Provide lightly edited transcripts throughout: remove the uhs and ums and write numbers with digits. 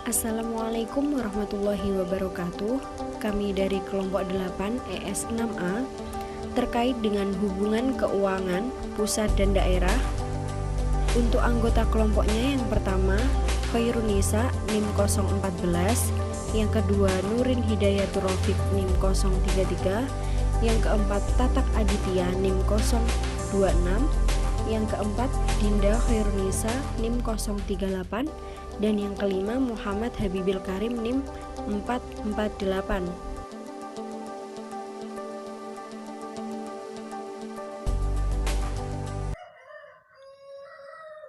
Assalamualaikum warahmatullahi wabarakatuh. Kami dari kelompok 8 ES6A terkait dengan hubungan keuangan pusat dan daerah. Untuk anggota kelompoknya yang pertama Khairunisa NIM 014, yang kedua Nurin Hidayatur Rafiq NIM 033, yang keempat Tatak Aditya NIM 026, yang keempat Dinda Khairunisa NIM 038, dan yang kelima Muhammad Habibil Karim NIM 448.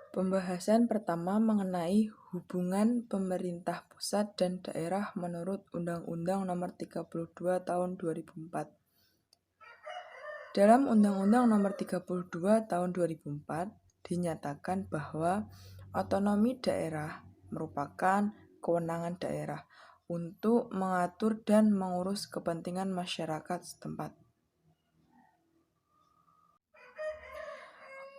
Pembahasan pertama mengenai hubungan pemerintah pusat dan daerah menurut Undang-Undang Nomor 32 Tahun 2004. Dalam Undang-Undang Nomor 32 Tahun 2004 dinyatakan bahwa otonomi daerah merupakan kewenangan daerah untuk mengatur dan mengurus kepentingan masyarakat setempat.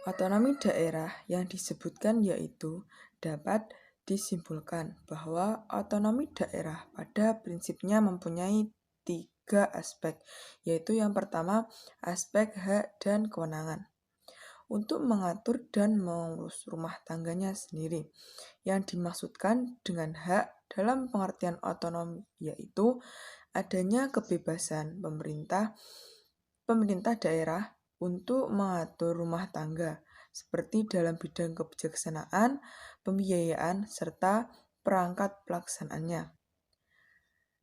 Otonomi daerah yang disebutkan yaitu dapat disimpulkan bahwa otonomi daerah pada prinsipnya mempunyai 3 aspek, yaitu yang pertama aspek hak dan kewenangan untuk mengatur dan mengurus rumah tangganya sendiri. Yang dimaksudkan dengan hak dalam pengertian otonomi yaitu adanya kebebasan pemerintah daerah untuk mengatur rumah tangga, seperti dalam bidang kebijaksanaan, pembiayaan, serta perangkat pelaksanaannya.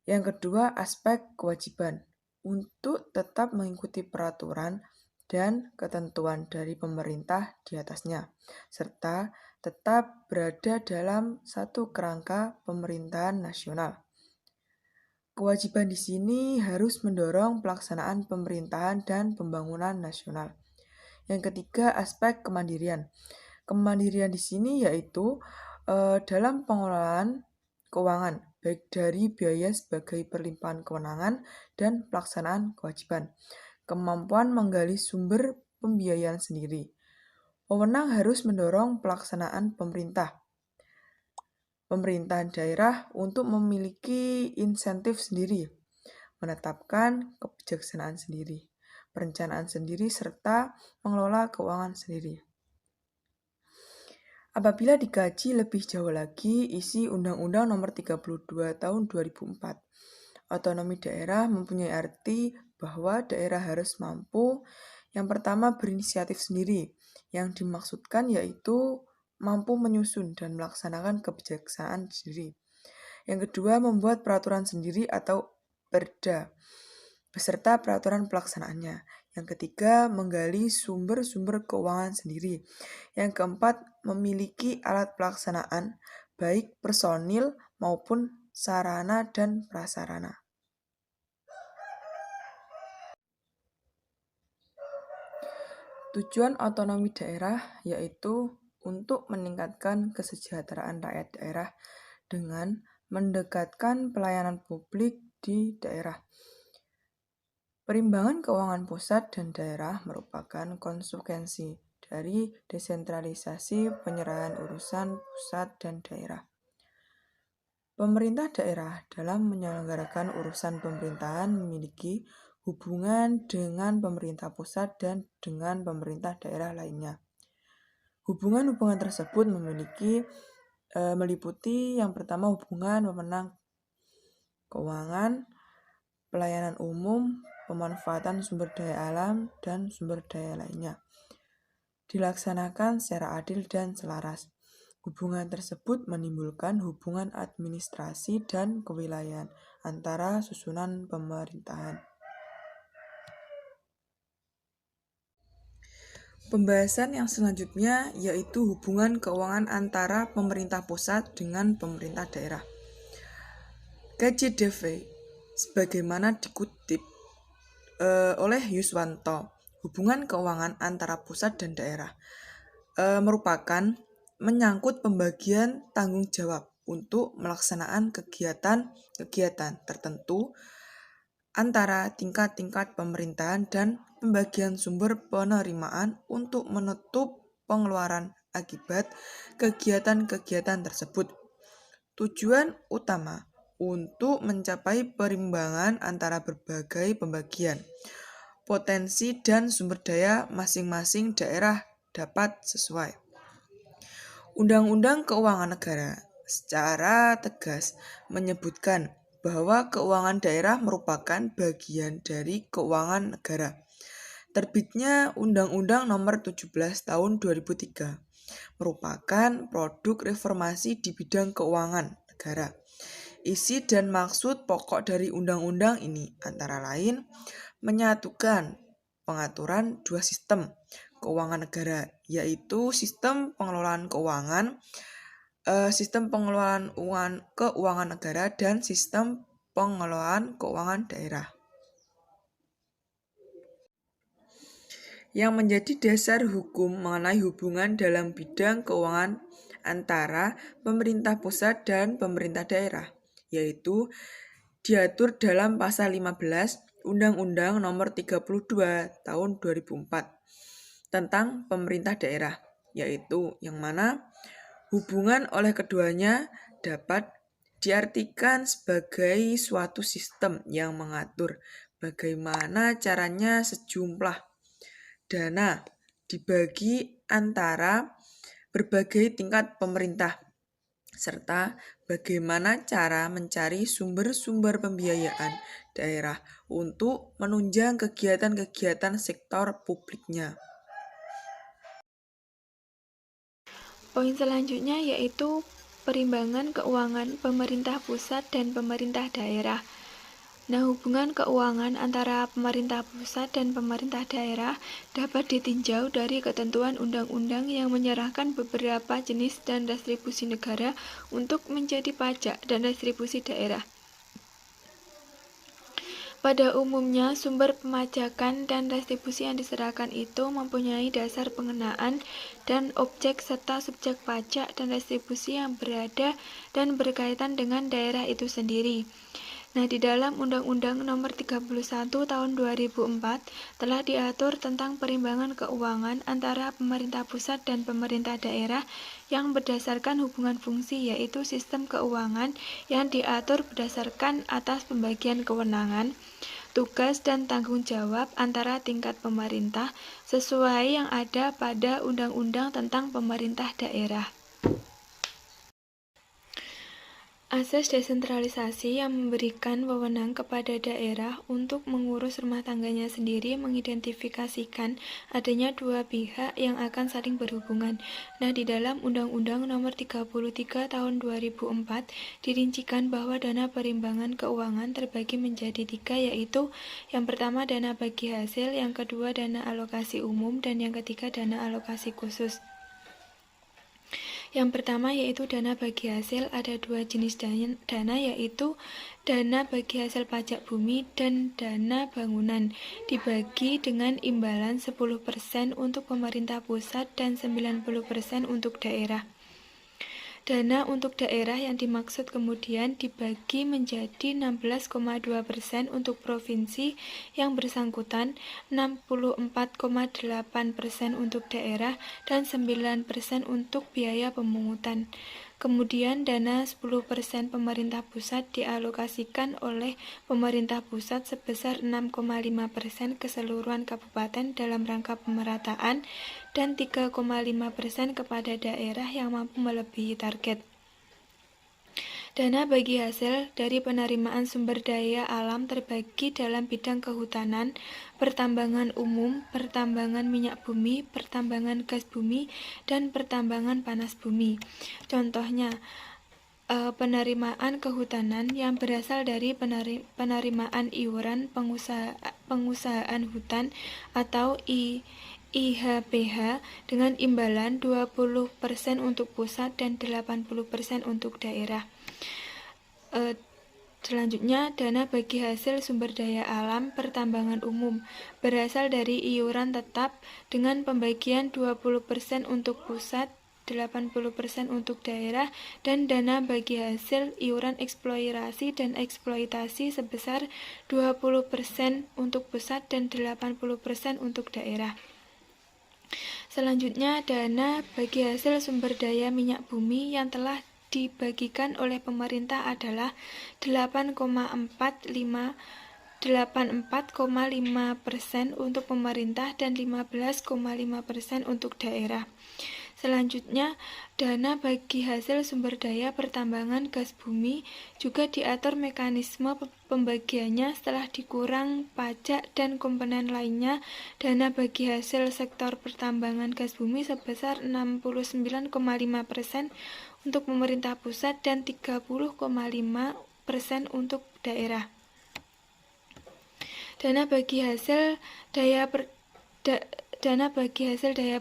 Yang kedua, aspek kewajiban untuk tetap mengikuti peraturan dan ketentuan dari pemerintah di atasnya, serta tetap berada dalam satu kerangka pemerintahan nasional. Kewajiban di sini harus mendorong pelaksanaan pemerintahan dan pembangunan nasional. Yang ketiga, aspek kemandirian. Kemandirian di sini yaitu dalam pengelolaan keuangan, baik dari biaya sebagai perlimpahan kewenangan dan pelaksanaan kewajiban. Kemampuan menggali sumber pembiayaan sendiri. Wewenang harus mendorong pelaksanaan pemerintahan daerah untuk memiliki insentif sendiri, menetapkan kebijaksanaan sendiri, perencanaan sendiri, serta mengelola keuangan sendiri. Apabila dikaji lebih jauh lagi isi Undang-Undang Nomor 32 Tahun 2004, otonomi daerah mempunyai arti bahwa daerah harus mampu yang pertama berinisiatif sendiri, yang dimaksudkan yaitu mampu menyusun dan melaksanakan kebijaksanaan sendiri. Yang kedua, membuat peraturan sendiri atau perda, beserta peraturan pelaksanaannya. Yang ketiga, menggali sumber-sumber keuangan sendiri. Yang keempat, memiliki alat pelaksanaan, baik personil maupun sarana dan prasarana. Tujuan otonomi daerah yaitu untuk meningkatkan kesejahteraan rakyat daerah dengan mendekatkan pelayanan publik di daerah. Perimbangan keuangan pusat dan daerah merupakan konsekuensi dari desentralisasi penyerahan urusan pusat dan daerah. Pemerintah daerah dalam menyelenggarakan urusan pemerintahan memiliki hubungan dengan pemerintah pusat dan dengan pemerintah daerah lainnya. Hubungan-hubungan tersebut meliputi yang pertama hubungan wewenang keuangan, pelayanan umum, pemanfaatan sumber daya alam, dan sumber daya lainnya. Dilaksanakan secara adil dan selaras. Hubungan tersebut menimbulkan hubungan administrasi dan kewilayahan antara susunan pemerintahan. Pembahasan yang selanjutnya yaitu hubungan keuangan antara pemerintah pusat dengan pemerintah daerah. KJDV, sebagaimana dikutip oleh Yuswanto, hubungan keuangan antara pusat dan daerah merupakan menyangkut pembagian tanggung jawab untuk melaksanaan kegiatan tertentu antara tingkat-tingkat pemerintahan dan pembagian sumber penerimaan untuk menutup pengeluaran akibat kegiatan-kegiatan tersebut. Tujuan utama untuk mencapai perimbangan antara berbagai pembagian potensi dan sumber daya masing-masing daerah dapat sesuai. Undang-Undang Keuangan Negara secara tegas menyebutkan bahwa keuangan daerah merupakan bagian dari keuangan negara. Terbitnya Undang-Undang Nomor 17 Tahun 2003 merupakan produk reformasi di bidang keuangan negara. Isi dan maksud pokok dari undang-undang ini antara lain menyatukan pengaturan dua sistem keuangan negara, yaitu sistem pengelolaan keuangan keuangan negara dan sistem pengelolaan keuangan daerah. Yang menjadi dasar hukum mengenai hubungan dalam bidang keuangan antara pemerintah pusat dan pemerintah daerah, yaitu diatur dalam pasal 15 Undang-Undang Nomor 32 Tahun 2004 tentang pemerintah daerah, yaitu yang mana hubungan oleh keduanya dapat diartikan sebagai suatu sistem yang mengatur bagaimana caranya sejumlah dana dibagi antara berbagai tingkat pemerintah, serta bagaimana cara mencari sumber-sumber pembiayaan daerah untuk menunjang kegiatan-kegiatan sektor publiknya. Poin selanjutnya yaitu perimbangan keuangan pemerintah pusat dan pemerintah daerah. Nah, hubungan keuangan antara pemerintah pusat dan pemerintah daerah dapat ditinjau dari ketentuan undang-undang yang menyerahkan beberapa jenis dan restribusi negara untuk menjadi pajak dan restribusi daerah. Pada umumnya, sumber pemajakan dan restribusi yang diserahkan itu mempunyai dasar pengenaan dan objek serta subjek pajak dan restribusi yang berada dan berkaitan dengan daerah itu sendiri. Nah, di dalam Undang-Undang Nomor 31 Tahun 2004 telah diatur tentang perimbangan keuangan antara pemerintah pusat dan pemerintah daerah yang berdasarkan hubungan fungsi, yaitu sistem keuangan yang diatur berdasarkan atas pembagian kewenangan, tugas dan tanggung jawab antara tingkat pemerintah sesuai yang ada pada Undang-Undang tentang pemerintah daerah. Asas desentralisasi yang memberikan wewenang kepada daerah untuk mengurus rumah tangganya sendiri mengidentifikasikan adanya dua pihak yang akan saling berhubungan. Nah, di dalam Undang-Undang Nomor 33 Tahun 2004 dirincikan bahwa dana perimbangan keuangan terbagi menjadi tiga, yaitu yang pertama dana bagi hasil, yang kedua dana alokasi umum, dan yang ketiga dana alokasi khusus. Yang pertama yaitu dana bagi hasil. Ada dua jenis dana, yaitu dana bagi hasil pajak bumi dan dana bangunan, dibagi dengan imbalan 10% untuk pemerintah pusat dan 90% untuk daerah. Dana untuk daerah yang dimaksud kemudian dibagi menjadi 16,2% untuk provinsi yang bersangkutan, 64,8% untuk daerah, dan 9% untuk biaya pemungutan. Kemudian dana 10% pemerintah pusat dialokasikan oleh pemerintah pusat sebesar 6,5% keseluruhan kabupaten dalam rangka pemerataan dan 3,5% kepada daerah yang mampu melebihi target. Dana bagi hasil dari penerimaan sumber daya alam terbagi dalam bidang kehutanan, pertambangan umum, pertambangan minyak bumi, pertambangan gas bumi, dan pertambangan panas bumi. Contohnya, penerimaan kehutanan yang berasal dari penerimaan iuran pengusahaan hutan atau IHPH dengan imbalan 20% untuk pusat dan 80% untuk daerah. Selanjutnya, dana bagi hasil sumber daya alam pertambangan umum berasal dari iuran tetap dengan pembagian 20% untuk pusat, 80% untuk daerah, dan dana bagi hasil iuran eksplorasi dan eksploitasi sebesar 20% untuk pusat dan 80% untuk daerah. Selanjutnya, dana bagi hasil sumber daya minyak bumi yang telah dibagikan oleh pemerintah adalah 84,5% untuk pemerintah dan 15,5% untuk daerah. Selanjutnya, dana bagi hasil sumber daya pertambangan gas bumi juga diatur mekanisme pembagiannya setelah dikurang pajak dan komponen lainnya. Dana bagi hasil sektor pertambangan gas bumi sebesar 69,5% untuk pemerintah pusat dan 30,5% untuk daerah. Dana bagi hasil daya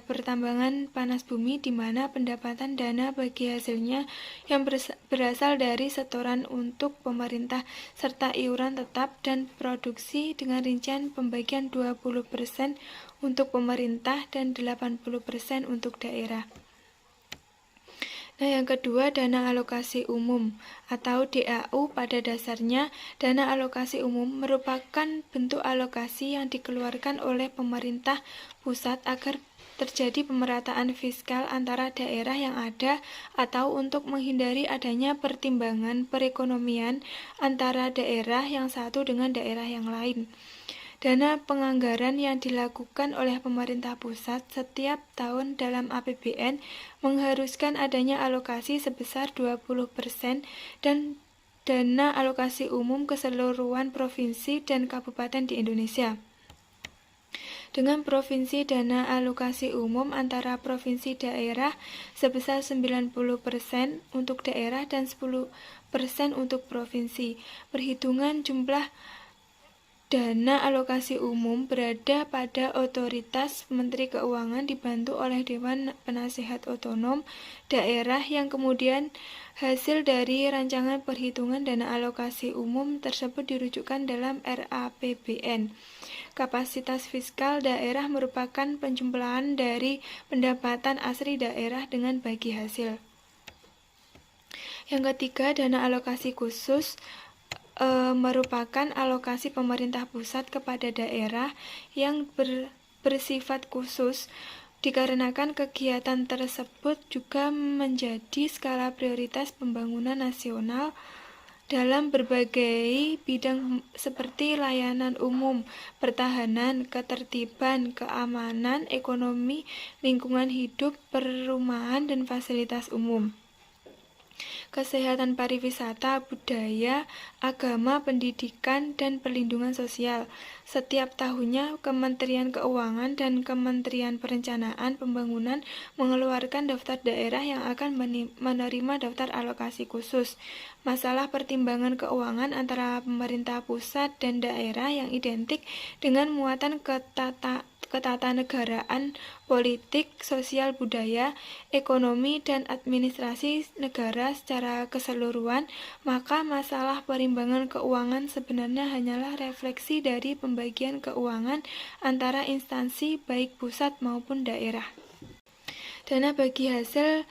pertambangan panas bumi, di mana pendapatan dana bagi hasilnya yang berasal dari setoran untuk pemerintah serta iuran tetap dan produksi dengan rincian pembagian 20% untuk pemerintah dan 80% untuk daerah. Nah, yang kedua, dana alokasi umum atau DAU. Pada dasarnya, dana alokasi umum merupakan bentuk alokasi yang dikeluarkan oleh pemerintah pusat agar terjadi pemerataan fiskal antara daerah yang ada atau untuk menghindari adanya pertimbangan perekonomian antara daerah yang satu dengan daerah yang lain. Dana penganggaran yang dilakukan oleh pemerintah pusat setiap tahun dalam APBN mengharuskan adanya alokasi sebesar 20% dan dana alokasi umum keseluruhan provinsi dan kabupaten di Indonesia. Dengan provinsi, dana alokasi umum antara provinsi daerah sebesar 90% untuk daerah dan 10% untuk provinsi. Perhitungan jumlah dana alokasi umum berada pada otoritas Menteri Keuangan dibantu oleh Dewan Penasehat Otonom Daerah yang kemudian hasil dari rancangan perhitungan dana alokasi umum tersebut dirujukkan dalam RAPBN. Kapasitas fiskal daerah merupakan penjumlahan dari pendapatan asli daerah dengan bagi hasil. Yang ketiga, dana alokasi khusus merupakan alokasi pemerintah pusat kepada daerah yang bersifat khusus dikarenakan kegiatan tersebut juga menjadi skala prioritas pembangunan nasional dalam berbagai bidang seperti layanan umum, pertahanan, ketertiban, keamanan, ekonomi, lingkungan hidup, perumahan, dan fasilitas umum. Kesehatan, pariwisata, budaya, agama, pendidikan, dan perlindungan sosial. Setiap tahunnya, Kementerian Keuangan dan Kementerian Perencanaan Pembangunan mengeluarkan daftar daerah yang akan menerima daftar alokasi khusus. Masalah pertimbangan keuangan antara pemerintah pusat dan daerah yang identik dengan muatan ketatanegaraan, politik, sosial, budaya, ekonomi, dan administrasi negara secara keseluruhan, maka masalah perimbangan keuangan sebenarnya hanyalah refleksi dari pembagian keuangan antara instansi baik pusat maupun daerah. Dana bagi hasil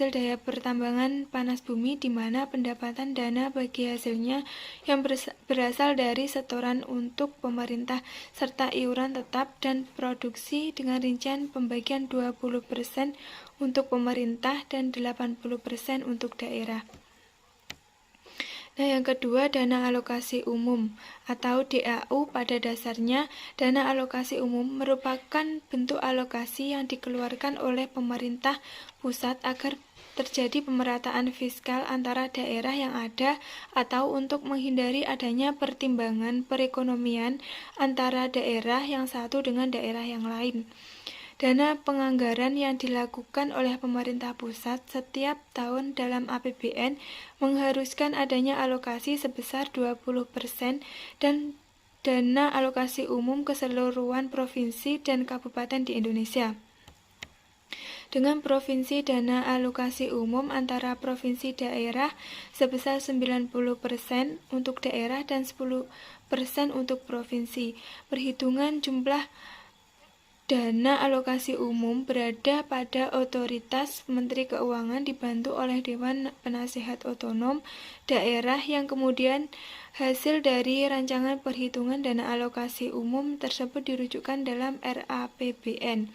daya pertambangan panas bumi, di mana pendapatan dana bagi hasilnya yang berasal dari setoran untuk pemerintah serta iuran tetap dan produksi dengan rincian pembagian 20% untuk pemerintah dan 80% untuk daerah. Nah, yang kedua, dana alokasi umum atau DAU. Pada dasarnya, dana alokasi umum merupakan bentuk alokasi yang dikeluarkan oleh pemerintah pusat agar terjadi pemerataan fiskal antara daerah yang ada atau untuk menghindari adanya pertimbangan perekonomian antara daerah yang satu dengan daerah yang lain. Dana penganggaran yang dilakukan oleh pemerintah pusat setiap tahun dalam APBN mengharuskan adanya alokasi sebesar 20% dan dana alokasi umum keseluruhan provinsi dan kabupaten di Indonesia. Dengan provinsi, dana alokasi umum antara provinsi daerah sebesar 90% untuk daerah dan 10% untuk provinsi. Perhitungan jumlah dana alokasi umum berada pada otoritas Menteri Keuangan dibantu oleh Dewan Penasehat Otonom Daerah yang kemudian hasil dari rancangan perhitungan dana alokasi umum tersebut dirujukkan dalam RAPBN.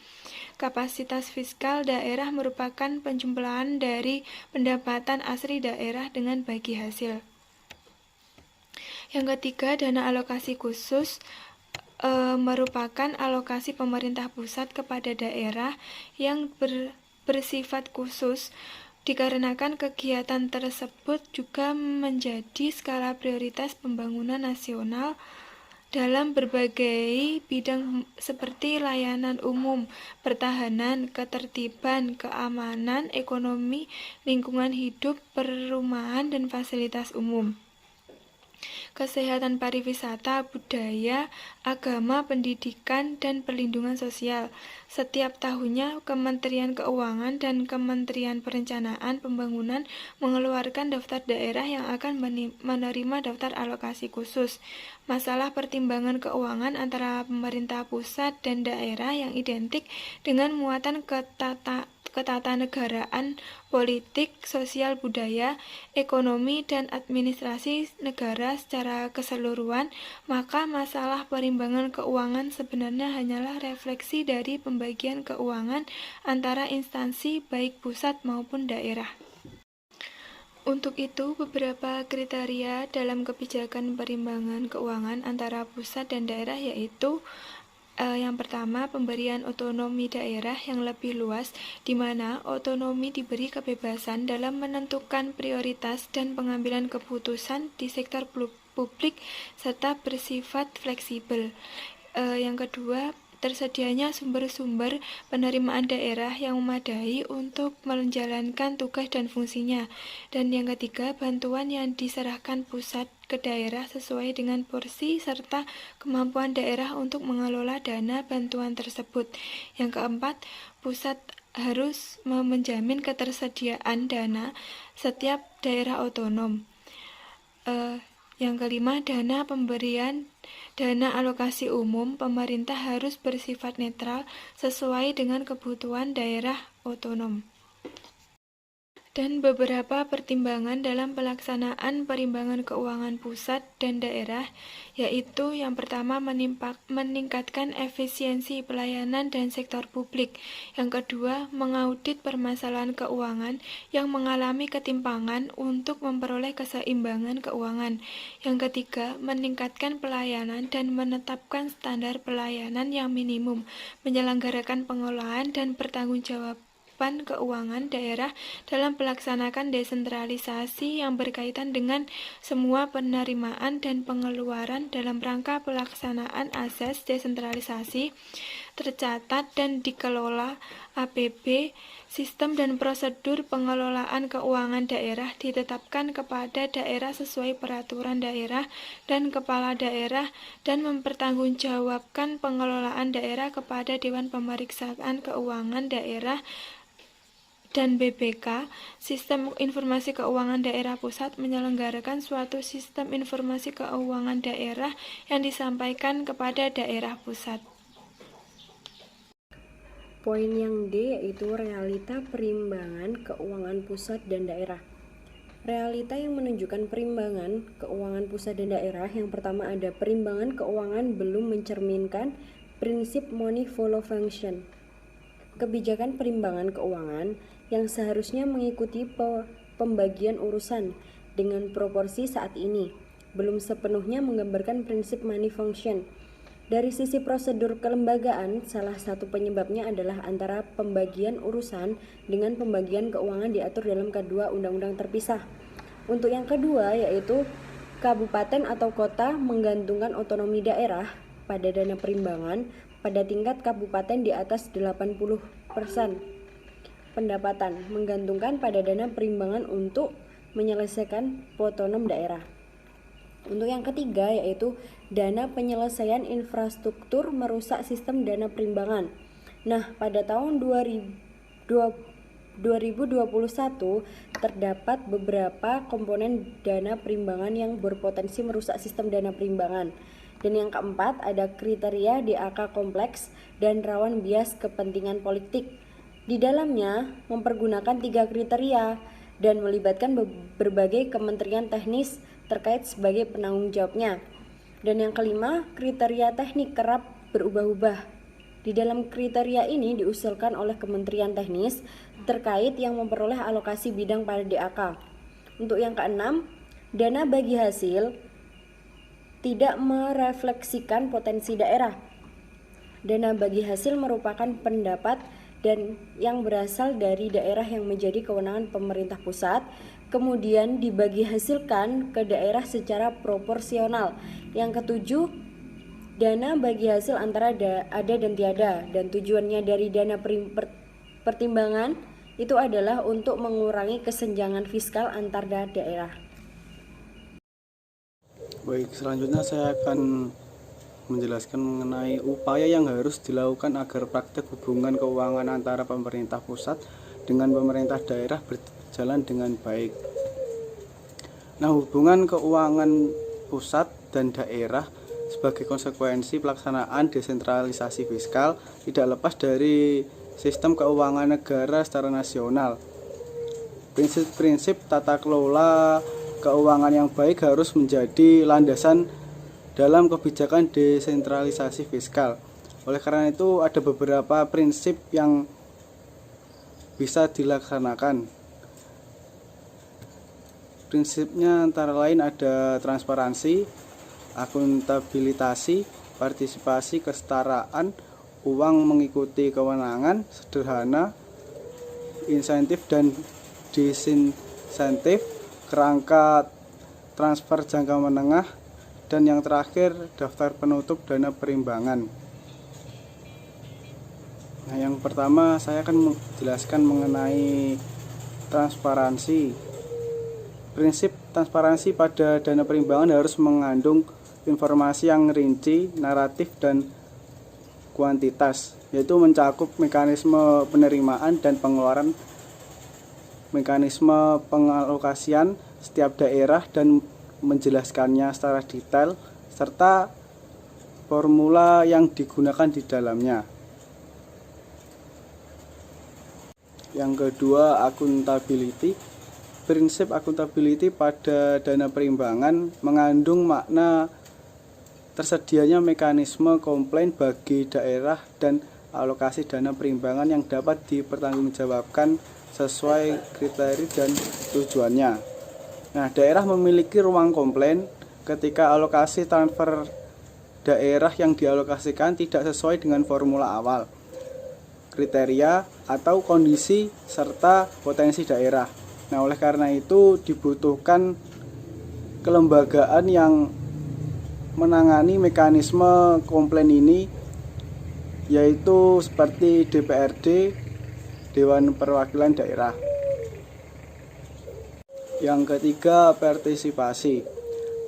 Kapasitas fiskal daerah merupakan penjumlahan dari pendapatan asli daerah dengan bagi hasil. Yang ketiga, dana alokasi khusus merupakan alokasi pemerintah pusat kepada daerah yang bersifat khusus dikarenakan kegiatan tersebut juga menjadi skala prioritas pembangunan nasional dalam berbagai bidang seperti layanan umum, pertahanan, ketertiban, keamanan, ekonomi, lingkungan hidup, perumahan, dan fasilitas umum. Kesehatan, pariwisata, budaya, agama, pendidikan, dan perlindungan sosial. Setiap tahunnya, Kementerian Keuangan dan Kementerian Perencanaan Pembangunan mengeluarkan daftar daerah yang akan menerima daftar alokasi khusus. Masalah pertimbangan keuangan antara pemerintah pusat dan daerah yang identik dengan muatan ketatanegaraan, politik, sosial, budaya, ekonomi, dan administrasi negara secara keseluruhan, maka masalah perimbangan keuangan sebenarnya hanyalah refleksi dari pembagian keuangan antara instansi baik pusat maupun daerah. Untuk itu, beberapa kriteria dalam kebijakan perimbangan keuangan antara pusat dan daerah yaitu yang pertama, pemberian otonomi daerah yang lebih luas, di mana otonomi diberi kebebasan dalam menentukan prioritas dan pengambilan keputusan di sektor publik serta bersifat fleksibel. Yang kedua, tersedianya sumber-sumber penerimaan daerah yang memadai untuk menjalankan tugas dan fungsinya. Dan yang ketiga, bantuan yang diserahkan pusat ke daerah sesuai dengan porsi serta kemampuan daerah untuk mengelola dana bantuan tersebut. Yang keempat, pusat harus menjamin ketersediaan dana setiap daerah otonom. Yang kelima, dana alokasi umum pemerintah harus bersifat netral sesuai dengan kebutuhan daerah otonom. Dan beberapa pertimbangan dalam pelaksanaan perimbangan keuangan pusat dan daerah, yaitu yang pertama meningkatkan efisiensi pelayanan dan sektor publik. Yang kedua, mengaudit permasalahan keuangan yang mengalami ketimpangan untuk memperoleh keseimbangan keuangan. Yang ketiga, meningkatkan pelayanan dan menetapkan standar pelayanan yang minimum, menyelenggarakan pengolahan dan pertanggungjawaban keuangan daerah dalam pelaksanakan desentralisasi yang berkaitan dengan semua penerimaan dan pengeluaran dalam rangka pelaksanaan asas desentralisasi, tercatat dan dikelola APB, sistem dan prosedur pengelolaan keuangan daerah ditetapkan kepada daerah sesuai peraturan daerah dan kepala daerah dan mempertanggungjawabkan pengelolaan daerah kepada Dewan Pemeriksaan Keuangan Daerah dan BPK. Sistem Informasi Keuangan Daerah Pusat menyelenggarakan suatu sistem informasi keuangan daerah yang disampaikan kepada daerah pusat. Poin yang D yaitu realita perimbangan keuangan pusat dan daerah. Realita yang menunjukkan perimbangan keuangan pusat dan daerah, yang pertama ada perimbangan keuangan belum mencerminkan prinsip money follow function. Kebijakan perimbangan keuangan yang seharusnya mengikuti pembagian urusan dengan proporsi saat ini belum sepenuhnya menggambarkan prinsip money function. Dari sisi prosedur kelembagaan, salah satu penyebabnya adalah antara pembagian urusan dengan pembagian keuangan diatur dalam kedua undang-undang terpisah. Untuk yang kedua yaitu kabupaten atau kota menggantungkan otonomi daerah pada dana perimbangan pada tingkat kabupaten di atas 80% pendapatan, menggantungkan pada dana perimbangan untuk menyelesaikan otonom daerah. Untuk yang ketiga yaitu dana penyelesaian infrastruktur merusak sistem dana perimbangan. Nah, pada tahun 2021 terdapat beberapa komponen dana perimbangan yang berpotensi merusak sistem dana perimbangan. Dan yang keempat, ada kriteria DAK kompleks dan rawan bias kepentingan politik. Di dalamnya mempergunakan 3 kriteria dan melibatkan berbagai kementerian teknis terkait sebagai penanggung jawabnya. Dan yang kelima, kriteria teknik kerap berubah-ubah. Di dalam kriteria ini diusulkan oleh kementerian teknis terkait yang memperoleh alokasi bidang pada DAK. Untuk yang keenam, dana bagi hasil tidak merefleksikan potensi daerah. Dana bagi hasil merupakan pendapat dan yang berasal dari daerah yang menjadi kewenangan pemerintah pusat, kemudian dibagi hasilkan ke daerah secara proporsional. Yang ketujuh, dana bagi hasil antara ada dan tiada, dan tujuannya dari dana pertimbangan itu adalah untuk mengurangi kesenjangan fiskal antar daerah. Baik, selanjutnya saya akan menjelaskan mengenai upaya yang harus dilakukan agar praktek hubungan keuangan antara pemerintah pusat dengan pemerintah daerah berjalan dengan baik. Nah, hubungan keuangan pusat dan daerah sebagai konsekuensi pelaksanaan desentralisasi fiskal tidak lepas dari sistem keuangan negara secara nasional. Prinsip-prinsip tata kelola keuangan yang baik harus menjadi landasan dalam kebijakan desentralisasi fiskal. Oleh karena itu ada beberapa prinsip yang bisa dilaksanakan. Prinsipnya antara lain ada transparansi, akuntabilitasi, partisipasi, kesetaraan, uang mengikuti kewenangan, sederhana, insentif dan disinsentif, kerangka transfer jangka menengah, dan yang terakhir daftar penutup dana perimbangan. Nah, yang pertama saya akan menjelaskan mengenai transparansi. Prinsip transparansi pada dana perimbangan harus mengandung informasi yang rinci, naratif, dan kuantitas, yaitu mencakup mekanisme penerimaan dan pengeluaran, mekanisme pengalokasian setiap daerah dan menjelaskannya secara detail, serta formula yang digunakan di dalamnya. Yang kedua, akuntability. Prinsip akuntability pada dana perimbangan mengandung makna tersedianya mekanisme komplain bagi daerah dan alokasi dana perimbangan yang dapat dipertanggungjawabkan sesuai kriteria dan tujuannya. Nah, daerah memiliki ruang komplain ketika alokasi transfer daerah yang dialokasikan tidak sesuai dengan formula awal, kriteria atau kondisi serta potensi daerah. Nah, oleh karena itu dibutuhkan kelembagaan yang menangani mekanisme komplain ini, yaitu seperti DPRD, Dewan Perwakilan Daerah. Yang ketiga, partisipasi.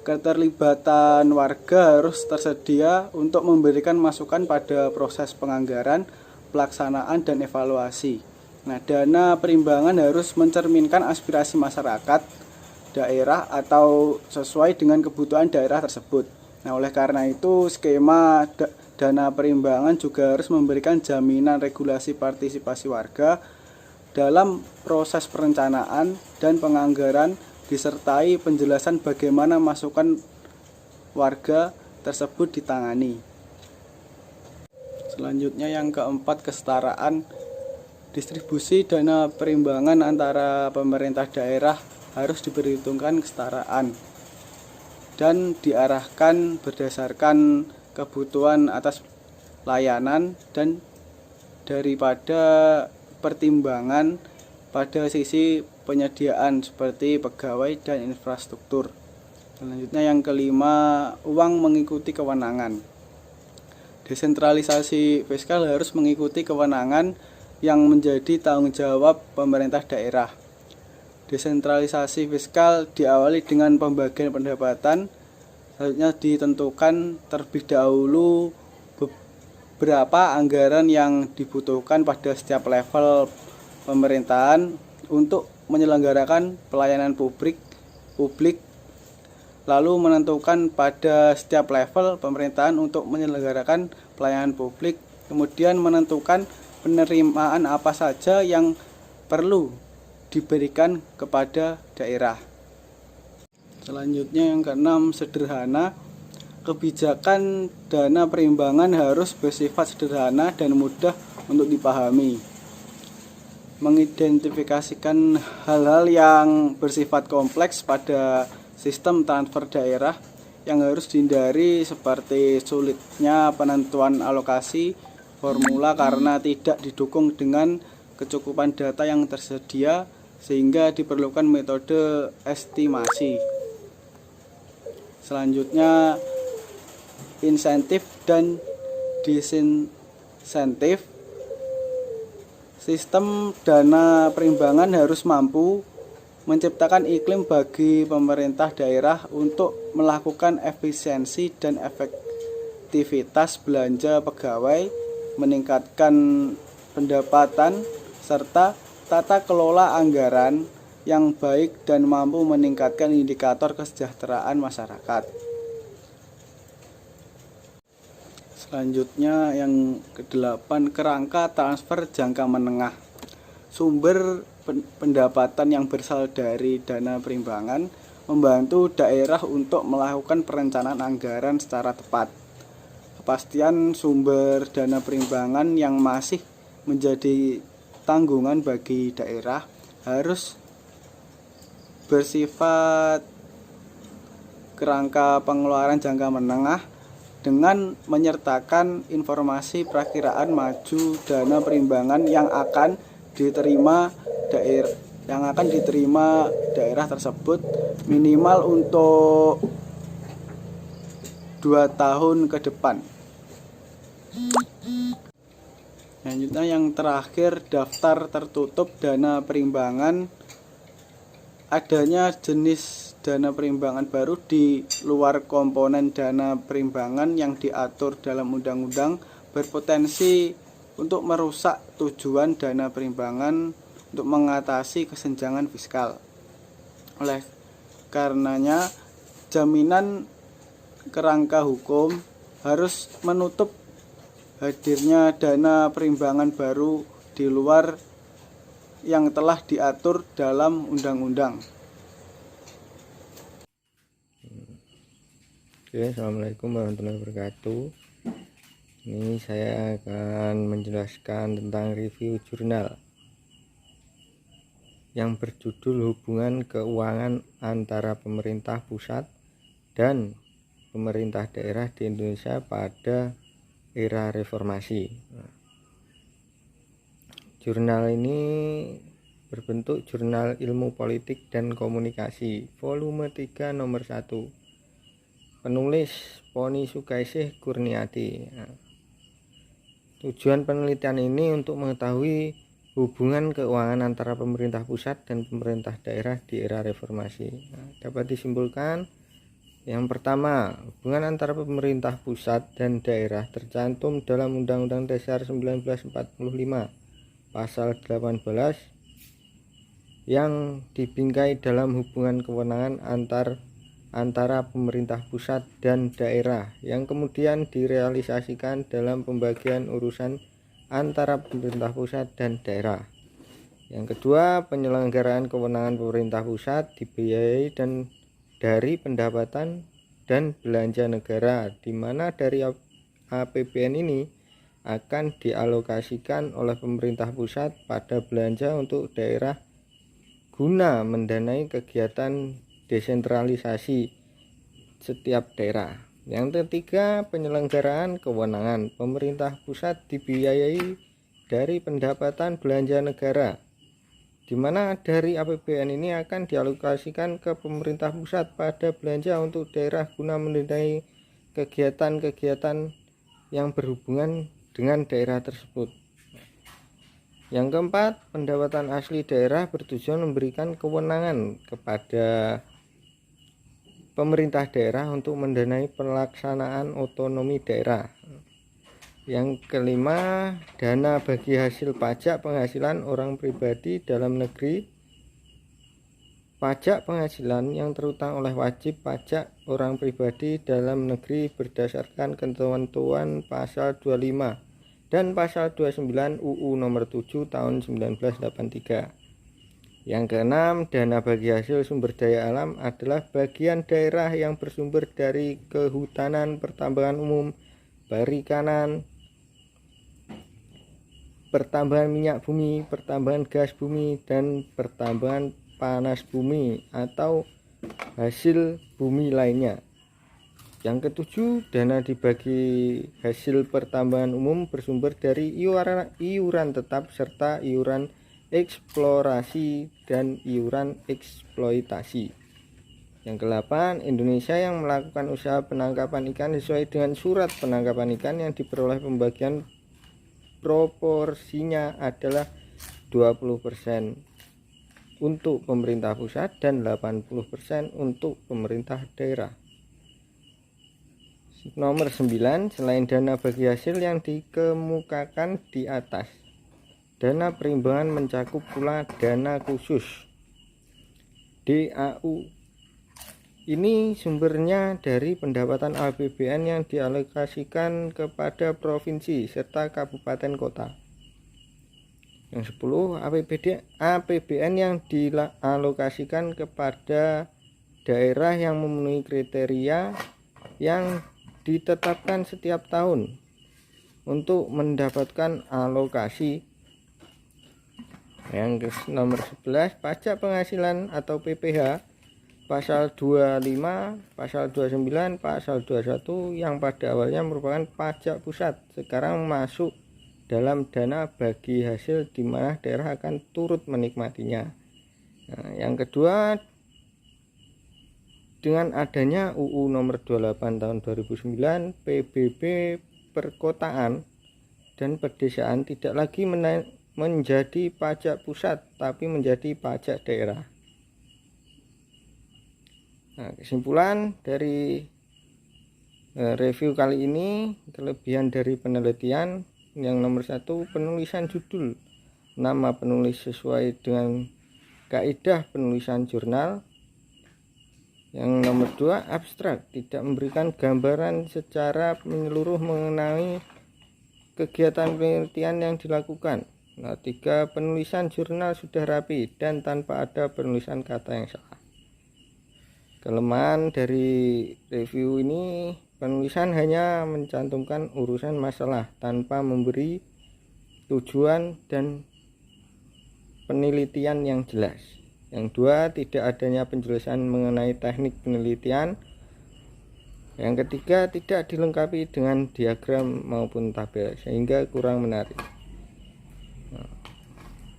Keterlibatan warga harus tersedia untuk memberikan masukan pada proses penganggaran, pelaksanaan, dan evaluasi. Nah, dana perimbangan harus mencerminkan aspirasi masyarakat daerah atau sesuai dengan kebutuhan daerah tersebut. Nah, oleh karena itu skema dana perimbangan juga harus memberikan jaminan regulasi partisipasi warga dalam proses perencanaan dan penganggaran, disertai penjelasan bagaimana masukan warga tersebut ditangani. Selanjutnya yang keempat, kesetaraan. Distribusi dana perimbangan antara pemerintah daerah harus diperhitungkan kesetaraan dan diarahkan berdasarkan kebutuhan atas layanan dan daripada pertimbangan pada sisi penyediaan seperti pegawai dan infrastruktur. Selanjutnya yang kelima, uang mengikuti kewenangan. Desentralisasi fiskal harus mengikuti kewenangan yang menjadi tanggung jawab pemerintah daerah. Desentralisasi fiskal diawali dengan pembagian pendapatan, selanjutnya ditentukan terlebih dahulu berapa anggaran yang dibutuhkan pada setiap level pemerintahan untuk menyelenggarakan pelayanan publik lalu menentukan pada setiap level pemerintahan untuk menyelenggarakan pelayanan publik, kemudian menentukan penerimaan apa saja yang perlu diberikan kepada daerah. Selanjutnya yang keenam, sederhana. Kebijakan dana perimbangan harus bersifat sederhana dan mudah untuk dipahami. Mengidentifikasikan hal-hal yang bersifat kompleks pada sistem transfer daerah yang harus dihindari, seperti sulitnya penentuan alokasi formula karena tidak didukung dengan kecukupan data yang tersedia, sehingga diperlukan metode estimasi. Selanjutnya, insentif dan disinsentif. Sistem dana perimbangan harus mampu menciptakan iklim bagi pemerintah daerah untuk melakukan efisiensi dan efektivitas belanja pegawai, meningkatkan pendapatan, serta tata kelola anggaran yang baik dan mampu meningkatkan indikator kesejahteraan masyarakat. Selanjutnya yang ke-8, kerangka transfer jangka menengah. Sumber pendapatan yang berasal dari dana perimbangan membantu daerah untuk melakukan perencanaan anggaran secara tepat. Kepastian sumber dana perimbangan yang masih menjadi tanggungan bagi daerah harus bersifat kerangka pengeluaran jangka menengah dengan menyertakan informasi perakiraan maju dana perimbangan yang akan diterima daerah tersebut minimal untuk 2 tahun ke depan. Selanjutnya yang terakhir, daftar tertutup dana perimbangan. Adanya jenis dana perimbangan baru di luar komponen dana perimbangan yang diatur dalam undang-undang berpotensi untuk merusak tujuan dana perimbangan untuk mengatasi kesenjangan fiskal. Oleh karenanya, jaminan kerangka hukum harus menutup hadirnya dana perimbangan baru di luar yang telah diatur dalam undang-undang. Oke, assalamualaikum warahmatullahi wabarakatuh. Ini saya akan menjelaskan tentang review jurnal yang berjudul hubungan keuangan antara pemerintah pusat dan pemerintah daerah di Indonesia pada era reformasi. Jurnal ini berbentuk Jurnal Ilmu Politik dan Komunikasi volume 3 nomor 1. Penulis Poni Sukaisih Kurniati. Tujuan penelitian ini untuk mengetahui hubungan keuangan antara pemerintah pusat dan pemerintah daerah di era reformasi. Dapat disimpulkan, yang pertama, hubungan antara pemerintah pusat dan daerah tercantum dalam Undang-Undang Dasar 1945 Pasal 18 yang dibingkai dalam hubungan kewenangan antara pemerintah pusat dan daerah yang kemudian direalisasikan dalam pembagian urusan antara pemerintah pusat dan daerah. Yang kedua, penyelenggaraan kewenangan pemerintah pusat dibiayai dan dari pendapatan dan belanja negara, di mana dari APBN ini akan dialokasikan oleh pemerintah pusat pada belanja untuk daerah guna mendanai kegiatan desentralisasi setiap daerah. Yang ketiga, penyelenggaraan kewenangan pemerintah pusat dibiayai dari pendapatan belanja negara, di mana dari APBN ini akan dialokasikan ke pemerintah pusat pada belanja untuk daerah guna mendanai kegiatan-kegiatan yang berhubungan dengan daerah tersebut. Yang keempat, pendapatan asli daerah bertujuan memberikan kewenangan kepada pemerintah daerah untuk mendanai pelaksanaan otonomi daerah. Yang kelima, dana bagi hasil pajak penghasilan orang pribadi dalam negeri pajak penghasilan yang terutang oleh wajib pajak orang pribadi dalam negeri berdasarkan ketentuan pasal 25 dan pasal 29 UU nomor 7 tahun 1983. Yang keenam, dana bagi hasil sumber daya alam adalah bagian daerah yang bersumber dari kehutanan, pertambangan umum, perikanan, pertambangan minyak bumi, pertambangan gas bumi, dan pertambangan panas bumi atau hasil bumi lainnya. Yang ketujuh, dana dibagi hasil pertambangan umum bersumber dari iuran tetap serta iuran eksplorasi dan iuran eksploitasi. Yang ke-8, Indonesia yang melakukan usaha penangkapan ikan sesuai dengan surat penangkapan ikan yang diperoleh pembagian proporsinya adalah 20% untuk pemerintah pusat dan 80% untuk pemerintah daerah. Nomor 9, selain dana bagi hasil yang dikemukakan di atas, dana perimbangan mencakup pula dana khusus DAU. Ini sumbernya dari pendapatan APBN yang dialokasikan kepada provinsi serta kabupaten kota. Yang 10, APBN yang dialokasikan kepada daerah yang memenuhi kriteria yang ditetapkan setiap tahun untuk mendapatkan alokasi. Yang nomor 11, pajak penghasilan atau PPH pasal 25, pasal 29, pasal 21 yang pada awalnya merupakan pajak pusat sekarang masuk dalam dana bagi hasil di mana daerah akan turut menikmatinya. Nah, yang kedua, dengan adanya UU nomor 28 tahun 2009, PBB perkotaan dan pedesaan tidak lagi menjadi pajak pusat tapi menjadi pajak daerah. Nah, kesimpulan dari review kali ini, kelebihan dari penelitian. Yang nomor 1, penulisan judul, nama penulis sesuai dengan kaidah penulisan jurnal. Yang nomor 2, abstrak, tidak memberikan gambaran secara menyeluruh mengenai kegiatan penelitian yang dilakukan. Nah, 3, penulisan jurnal sudah rapi dan tanpa ada penulisan kata yang salah. Kelemahan dari review ini, penulisan hanya mencantumkan urusan masalah tanpa memberi tujuan dan penelitian yang jelas. Yang 2, tidak adanya penjelasan mengenai teknik penelitian. Yang ketiga, tidak dilengkapi dengan diagram maupun tabel sehingga kurang menarik.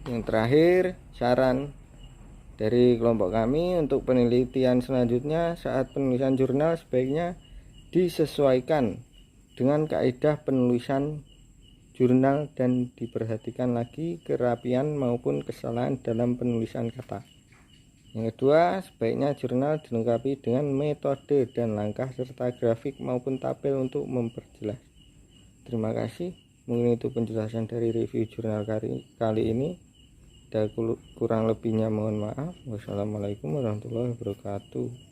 Yang terakhir, saran dari kelompok kami untuk penelitian selanjutnya, saat penulisan jurnal sebaiknya disesuaikan dengan kaidah penulisan jurnal dan diperhatikan lagi kerapian maupun kesalahan dalam penulisan kata. Yang kedua, sebaiknya jurnal dilengkapi dengan metode dan langkah serta grafik maupun tabel untuk memperjelas. Terima kasih. Mungkin itu penjelasan dari review jurnal kali ini. Dan kurang lebihnya mohon maaf. Wassalamualaikum warahmatullahi wabarakatuh.